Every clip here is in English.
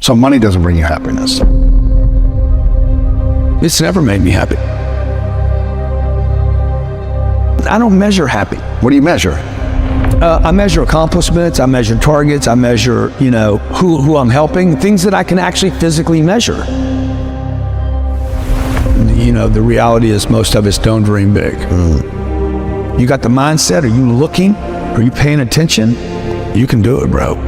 So money doesn't bring you happiness. It's never made me happy. I don't measure happy. What do you measure? I measure accomplishments, I measure targets, I measure, who I'm helping, things that I can actually physically measure. The reality is most of us don't dream big. You got the mindset, are you looking? Are you paying attention? You can do it, bro.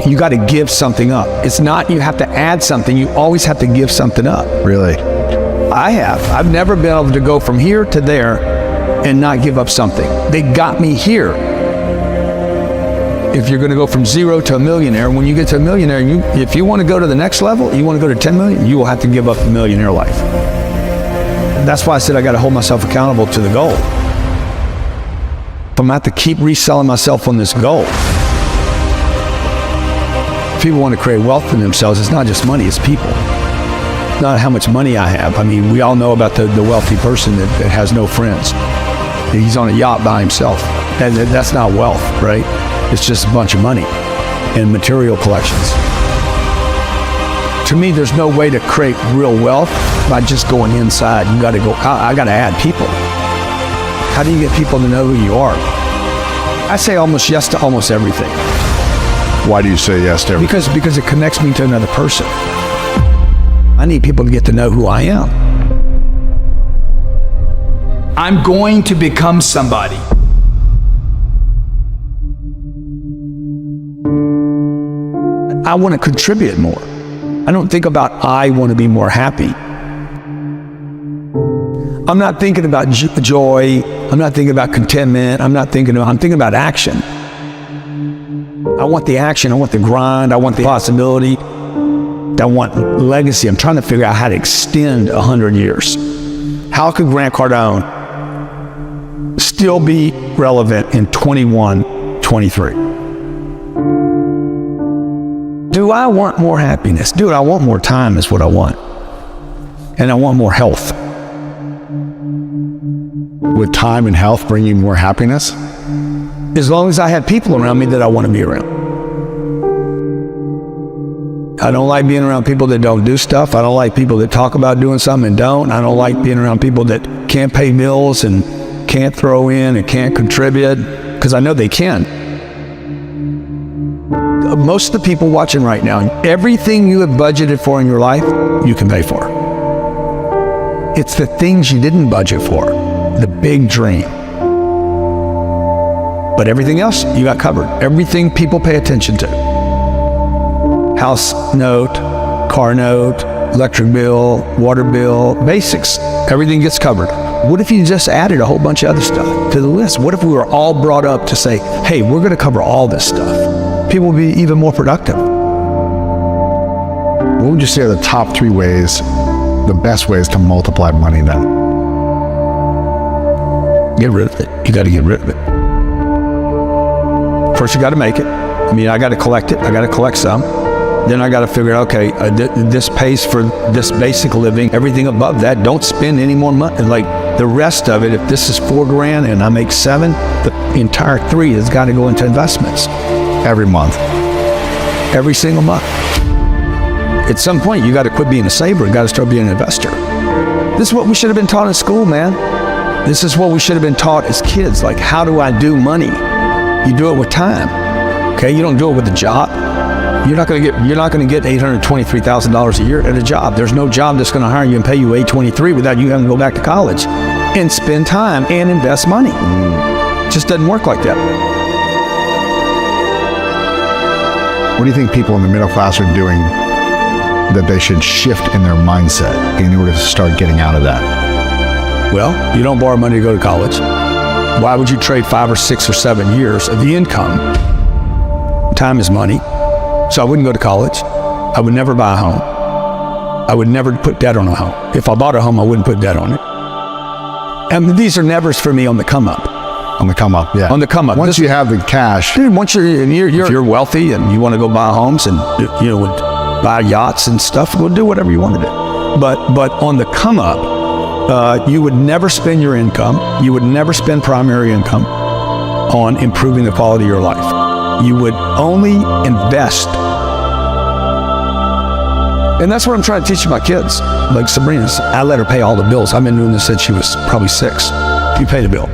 You got to give something up. It's not you have to add something, you always have to give something up. Really? I've never been able to go from here to there and not give up something. They got me here. If you're going to go from zero to a millionaire, when you get to a millionaire, if you want to go to the next level, you want to go to 10 million, you will have to give up the millionaire life. That's why I said I got to hold myself accountable to the goal. If I'm going to have to keep reselling myself on this goal. People want to create wealth for themselves. It's not just money, it's people. Not how much money I have. I mean, we all know about the wealthy person that has no friends. He's on a yacht by himself. And that's not wealth, right? It's just a bunch of money and material collections. To me, there's no way to create real wealth by just going inside. You got to go, I got to add people. How do you get people to know who you are? I say almost yes to almost everything. Why do you say yes to everything? Because it connects me to another person. I need people to get to know who I am. I'm going to become somebody. I want to contribute more. I don't think about I want to be more happy. I'm not thinking about joy. I'm not thinking about contentment. I'm thinking about action. I want the action. I want the grind. I want the possibility. I want legacy. I'm trying to figure out how to extend 100 years. How could Grant Cardone still be relevant in 21, 23? Do I want more happiness? Dude, I want more time is what I want. And I want more health. Would time and health bring you more happiness? As long as I have people around me that I want to be around. I don't like being around people that don't do stuff. I don't like people that talk about doing something and don't. I don't like being around people that can't pay bills and can't throw in and can't contribute, because I know they can. Most of the people watching right now, everything you have budgeted for in your life, you can pay for. It's the things you didn't budget for, the big dream. But everything else, you got covered. Everything people pay attention to. House note, car note, electric bill, water bill, basics. Everything gets covered. What if you just added a whole bunch of other stuff to the list? What if we were all brought up to say, hey, we're going to cover all this stuff? People will be even more productive. What would you say are the top 3 ways, the best ways to multiply money then? Get rid of it. You got to get rid of it. First, you got to make it. I got to collect it. I got to collect some. Then I got to figure out, okay, this pays for this basic living. Everything above that, don't spend any more money. Like the rest of it, if this is $4,000 and I make 7, the entire 3 has got to go into investments. Every month. Every single month. At some point, you got to quit being a saver. You got to start being an investor. This is what we should have been taught in school, man. This is what we should have been taught as kids. Like, how do I do money? You do it with time. Okay, you don't do it with a job. You're not going to get $823,000 a year at a job. There's no job that's going to hire you and pay you $823 without you having to go back to college and spend time and invest money. It just doesn't work like that. What do you think people in the middle class are doing that they should shift in their mindset in order to start getting out of that? Well, you don't borrow money to go to college. Why would you trade 5 or 6 or 7 years of the income? Time is money. So I wouldn't go to college. I would never buy a home. I would never put debt on a home. If I bought a home, I wouldn't put debt on it. And these are nevers for me on the come up. On the come up, yeah. On the come up. Once you have the cash. Dude, once you're wealthy and you want to go buy homes and buy yachts and stuff, go do whatever you want to do. But on the come up, you would never spend your income. You would never spend primary income on improving the quality of your life. you would only invest. And that's what I'm trying to teach my kids. Like Sabrina, I let her pay all the bills. I've been doing this since she was probably 6. You pay the bill.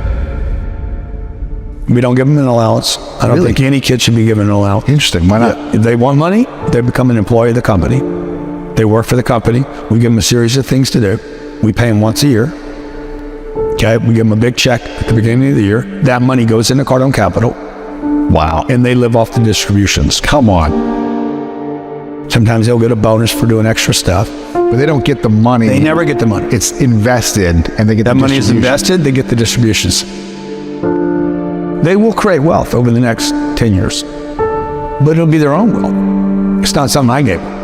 We don't give them an allowance. I don't think any kid should be given an allowance. Interesting. Why not? If they want money, they become an employee of the company. They work for the company. We give them a series of things to do. We pay them once a year. Okay, we give them a big check at the beginning of the year. That money goes into Cardone Capital. Wow. And they live off the distributions. Come on. Sometimes they'll get a bonus for doing extra stuff. But they don't get the money. They never get the money. It's invested, and they get that the money is invested, they get the distributions. They will create wealth over the next 10 years. But it'll be their own wealth. It's not something I gave them.